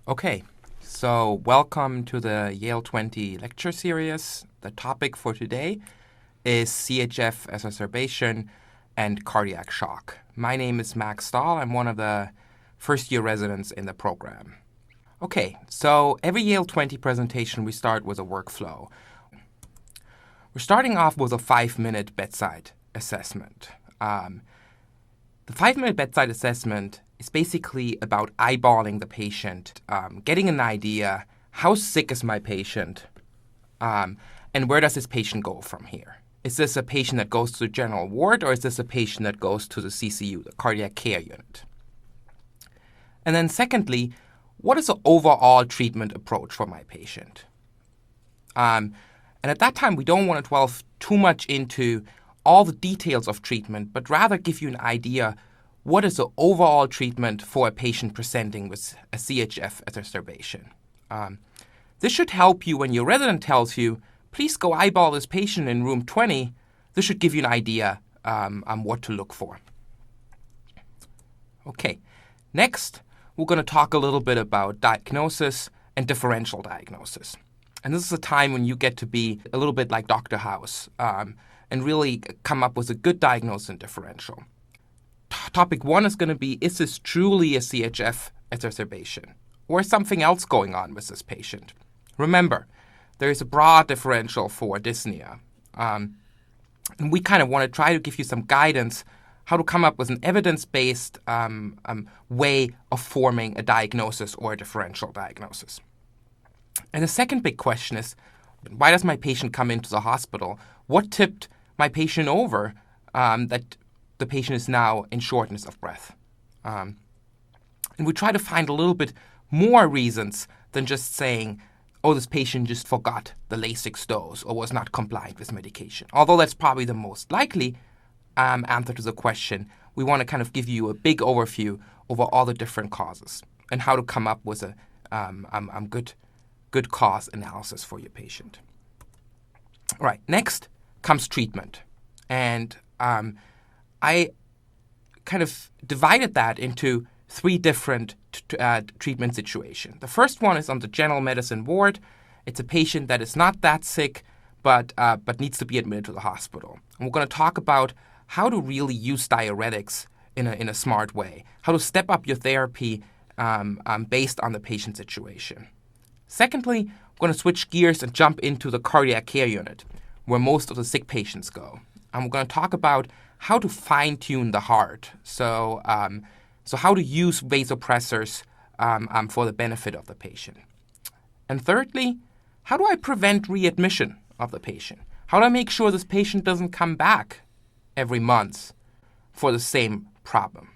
Okay, so welcome to the Yale20 lecture series. The topic for today is CHF exacerbation and cardiac shock. My name is Max Stahl. I'm one of the first-year residents in the program. Okay, so every Yale20 presentation we start with a workflow. We're starting off with a 5-minute bedside assessment. The 5-minute bedside assessment is basically about eyeballing the patient, getting an idea, how sick is my patient, and where does this patient go from here? Is this a patient that goes to the general ward, or is this a patient that goes to the CCU, the cardiac care unit? And then secondly, what is the overall treatment approach for my patient? And at that time, we don't want to delve too much into all the details of treatment, but rather give you an idea what is the overall treatment for a patient presenting with a CHF exacerbation. This should help you when your resident tells you, please go eyeball this patient in room 20. This should give you an idea on what to look for. Okay, next we're going to talk a little bit about diagnosis and differential diagnosis. And this is a time when you get to be a little bit like Dr. House and really come up with a good diagnosis and differential. Topic 1 is going to be, is this truly a CHF exacerbation or something else going on with this patient? Remember, there is a broad differential for dyspnea. And we kind of want to try to give you some guidance how to come up with an evidence-based way of forming a diagnosis or a differential diagnosis. And the second big question is, why does my patient come into the hospital? What tipped my patient over that the patient is now in shortness of breath? And we try to find a little bit more reasons than just saying, oh, this patient just forgot the Lasix dose or was not compliant with medication. Although that's probably the most likely answer to the question, we want to kind of give you a big overview over all the different causes and how to come up with a good cause analysis for your patient. All right, next comes treatment. And I kind of divided that into 3 different treatment situations. The first one is on the general medicine ward. It's a patient that is not that sick, but needs to be admitted to the hospital. And we're going to talk about how to really use diuretics in a smart way, how to step up your therapy based on the patient situation. Secondly, we're going to switch gears and jump into the cardiac care unit, where most of the sick patients go. And we're going to talk about how to fine-tune the heart, so how to use vasopressors for the benefit of the patient. And thirdly, how do I prevent readmission of the patient? How do I make sure this patient doesn't come back every month for the same problem?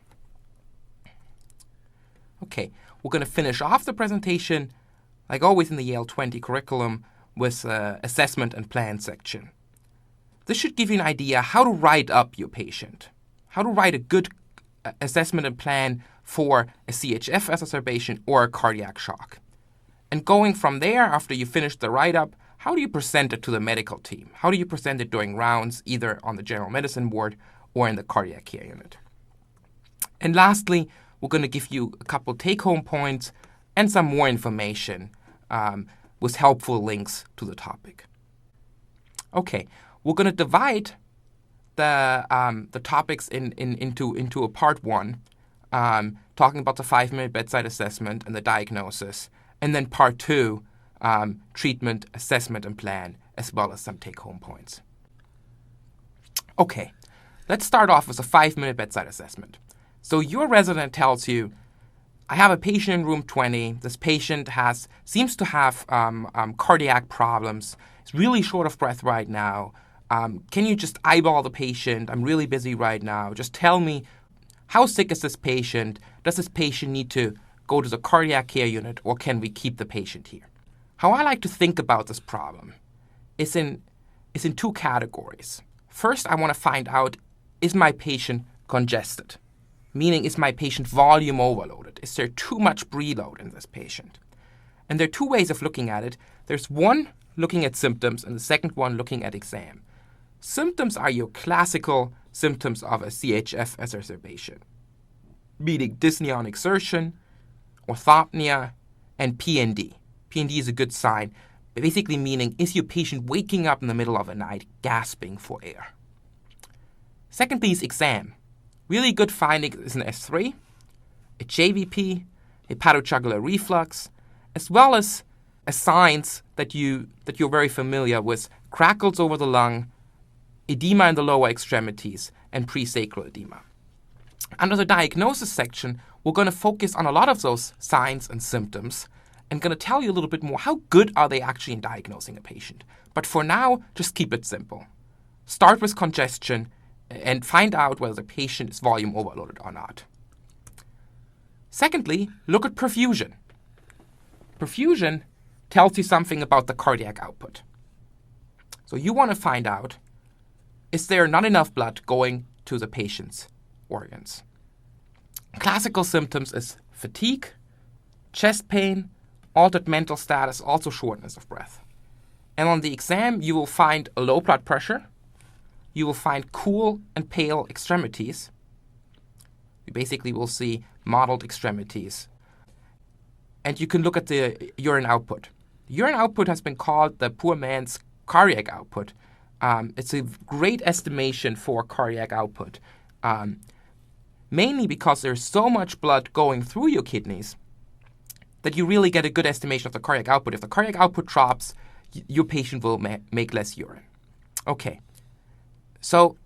Okay, we're going to finish off the presentation, like always in the Yale20 curriculum, with assessment and plan section. This should give you an idea how to write up your patient, how to write a good assessment and plan for a CHF exacerbation or a cardiac shock. And going from there, after you finish the write-up, how do you present it to the medical team? How do you present it during rounds, either on the general medicine ward or in the cardiac care unit? And lastly, we're going to give you a couple take-home points and some more information with helpful links to the topic. Okay. We're going to divide the topics into a part 1, talking about the 5-minute bedside assessment and the diagnosis, and then part 2, treatment, assessment, and plan, as well as some take-home points. Okay, let's start off with a 5-minute bedside assessment. So your resident tells you, I have a patient in room 20. This patient seems to have cardiac problems. He's really short of breath right now. Can you just eyeball the patient? I'm really busy right now. Just tell me, how sick is this patient? Does this patient need to go to the cardiac care unit, or can we keep the patient here? How I like to think about this problem is in 2 categories. First, I want to find out, is my patient congested? Meaning, is my patient volume overloaded? Is there too much preload in this patient? And there are 2 ways of looking at it. There's one looking at symptoms, and the second one looking at exam. Symptoms are your classical symptoms of a CHF exacerbation, meaning dyspnea on exertion, orthopnea, and PND. PND is a good sign, basically meaning, is your patient waking up in the middle of the night gasping for air? Secondly is exam. Really good finding is an S3, a JVP, hepatojugular reflux, as well as signs that you're very familiar with: crackles over the lung, edema in the lower extremities, and presacral edema. Under the diagnosis section, we're going to focus on a lot of those signs and symptoms and going to tell you a little bit more how good are they actually in diagnosing a patient. But for now, just keep it simple. Start with congestion and find out whether the patient is volume overloaded or not. Secondly, look at perfusion. Perfusion tells you something about the cardiac output. So you want to find out, is there not enough blood going to the patient's organs? Classical symptoms is fatigue, chest pain, altered mental status, also shortness of breath. And on the exam, you will find a low blood pressure. You will find cool and pale extremities. You basically will see mottled extremities. And you can look at the urine output. Urine output has been called the poor man's cardiac output. It's a great estimation for cardiac output, mainly because there's so much blood going through your kidneys that you really get a good estimation of the cardiac output. If the cardiac output drops, your patient will make less urine. Okay, so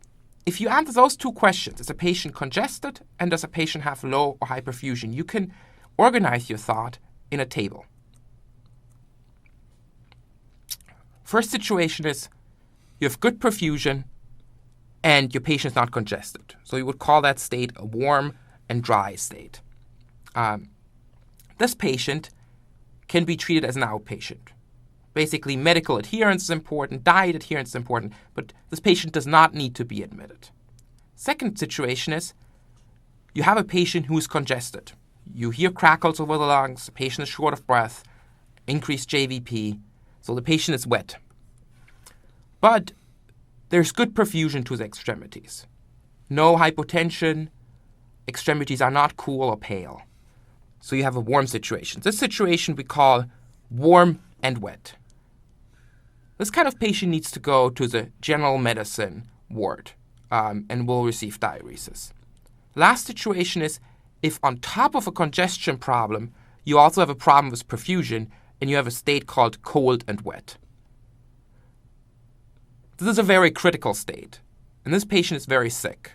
if you answer those two questions, is a patient congested and does a patient have low or high perfusion, you can organize your thought in a table. First situation is you have good perfusion and your patient is not congested. So you would call that state a warm and dry state. This patient can be treated as an outpatient. Basically, medical adherence is important, diet adherence is important, but this patient does not need to be admitted. Second situation is you have a patient who is congested. You hear crackles over the lungs, the patient is short of breath, increased JVP, so the patient is wet. But there's good perfusion to the extremities. No hypotension, extremities are not cool or pale. So you have a warm situation. This situation we call warm and wet. This kind of patient needs to go to the general medicine ward and will receive diuresis. Last situation is if on top of a congestion problem, you also have a problem with perfusion and you have a state called cold and wet. This is a very critical state, and this patient is very sick.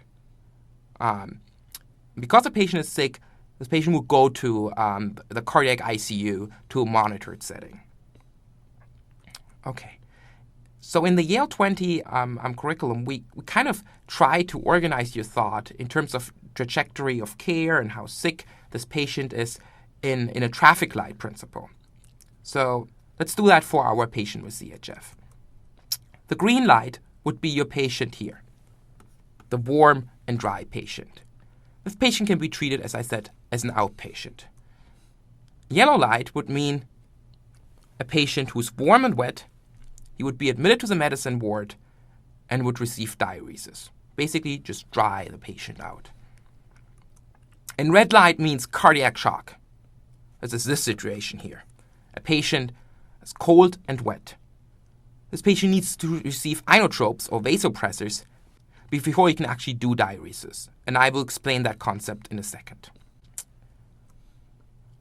Because the patient is sick, this patient will go to the cardiac ICU to a monitored setting. Okay, so in the Yale20 curriculum, we kind of try to organize your thought in terms of trajectory of care and how sick this patient is in a traffic light principle. So let's do that for our patient with CHF. The green light would be your patient here, the warm and dry patient. This patient can be treated, as I said, as an outpatient. Yellow light would mean a patient who's warm and wet. He would be admitted to the medicine ward and would receive diuresis. Basically, just dry the patient out. And red light means cardiac shock. This is this situation here. A patient is cold and wet. This patient needs to receive inotropes or vasopressors before he can actually do diuresis. And I will explain that concept in a second.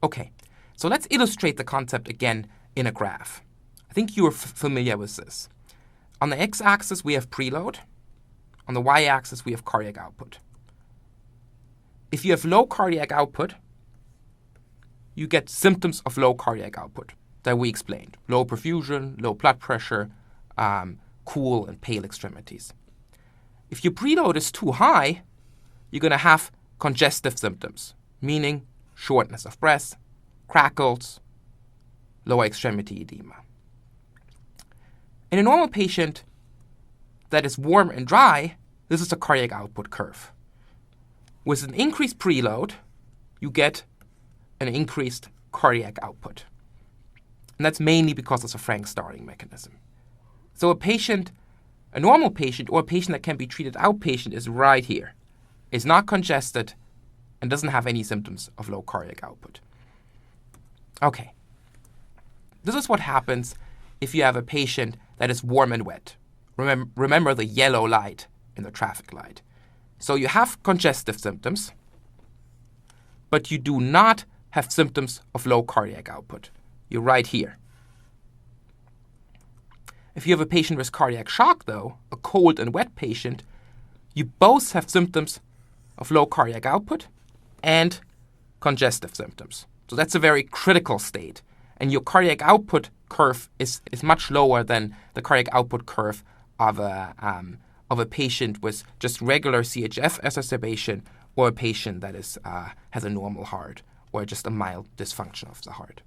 Okay, so let's illustrate the concept again in a graph. I think you're familiar with this. On the x-axis, we have preload. On the y-axis, we have cardiac output. If you have low cardiac output, you get symptoms of low cardiac output that we explained. Low perfusion, low blood pressure, cool and pale extremities. If your preload is too high, you're going to have congestive symptoms, meaning shortness of breath, crackles, lower extremity edema. In a normal patient that is warm and dry, this is the cardiac output curve. With an increased preload, you get an increased cardiac output. And that's mainly because of the Frank starting mechanism. So a normal patient or a patient that can be treated outpatient is right here. Is not congested and doesn't have any symptoms of low cardiac output. Okay, This is what happens if you have a patient that is warm and wet. Remember the yellow light in the traffic light. So you have congestive symptoms, but you do not have symptoms of low cardiac output. You're right here. If you have a patient with cardiac shock, though, a cold and wet patient, you both have symptoms of low cardiac output and congestive symptoms. So that's a very critical state. And your cardiac output curve is much lower than the cardiac output curve of a patient with just regular CHF exacerbation or a patient that has a normal heart or just a mild dysfunction of the heart.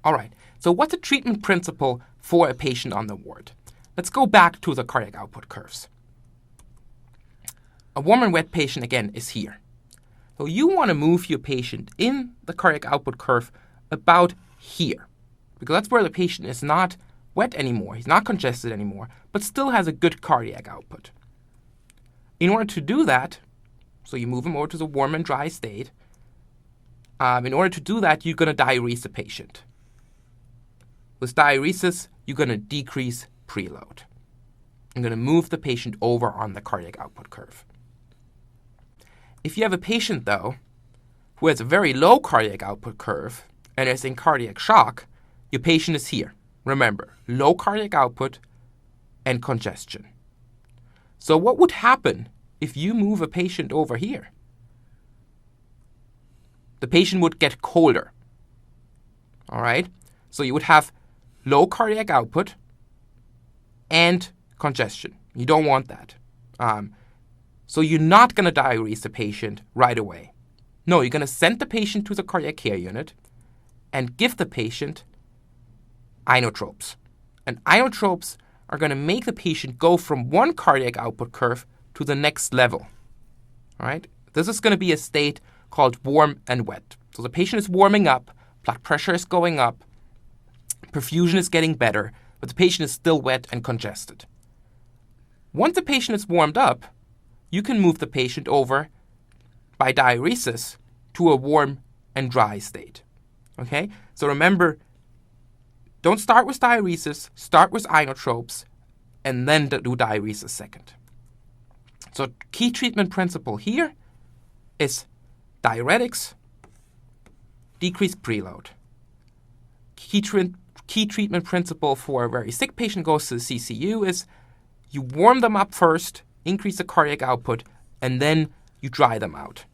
All right, so what's the treatment principle for a patient on the ward? Let's go back to the cardiac output curves. A warm and wet patient, again, is here. So you want to move your patient in the cardiac output curve about here, because that's where the patient is not wet anymore, he's not congested anymore, but still has a good cardiac output. In order to do that, so you move him over to the warm and dry state, in order to do that, you're going to diurese the patient. With diuresis, you're going to decrease preload. I'm going to move the patient over on the cardiac output curve. If you have a patient, though, who has a very low cardiac output curve and is in cardiac shock, your patient is here. Remember, low cardiac output and congestion. So what would happen if you move a patient over here? The patient would get colder. All right? So you would have low cardiac output and congestion. You don't want that. So you're not going to diurese the patient right away. No, you're going to send the patient to the cardiac care unit and give the patient inotropes. And inotropes are going to make the patient go from one cardiac output curve to the next level. All right? This is going to be a state called warm and wet. So the patient is warming up, blood pressure is going up, perfusion is getting better, but the patient is still wet and congested. Once the patient is warmed up, you can move the patient over by diuresis to a warm and dry state. Okay? So remember, don't start with diuresis, start with inotropes, and then do diuresis second. So key treatment principle here is diuretics, decrease preload. Key treatment principle for a very sick patient goes to the CCU is you warm them up first, increase the cardiac output, and then you dry them out.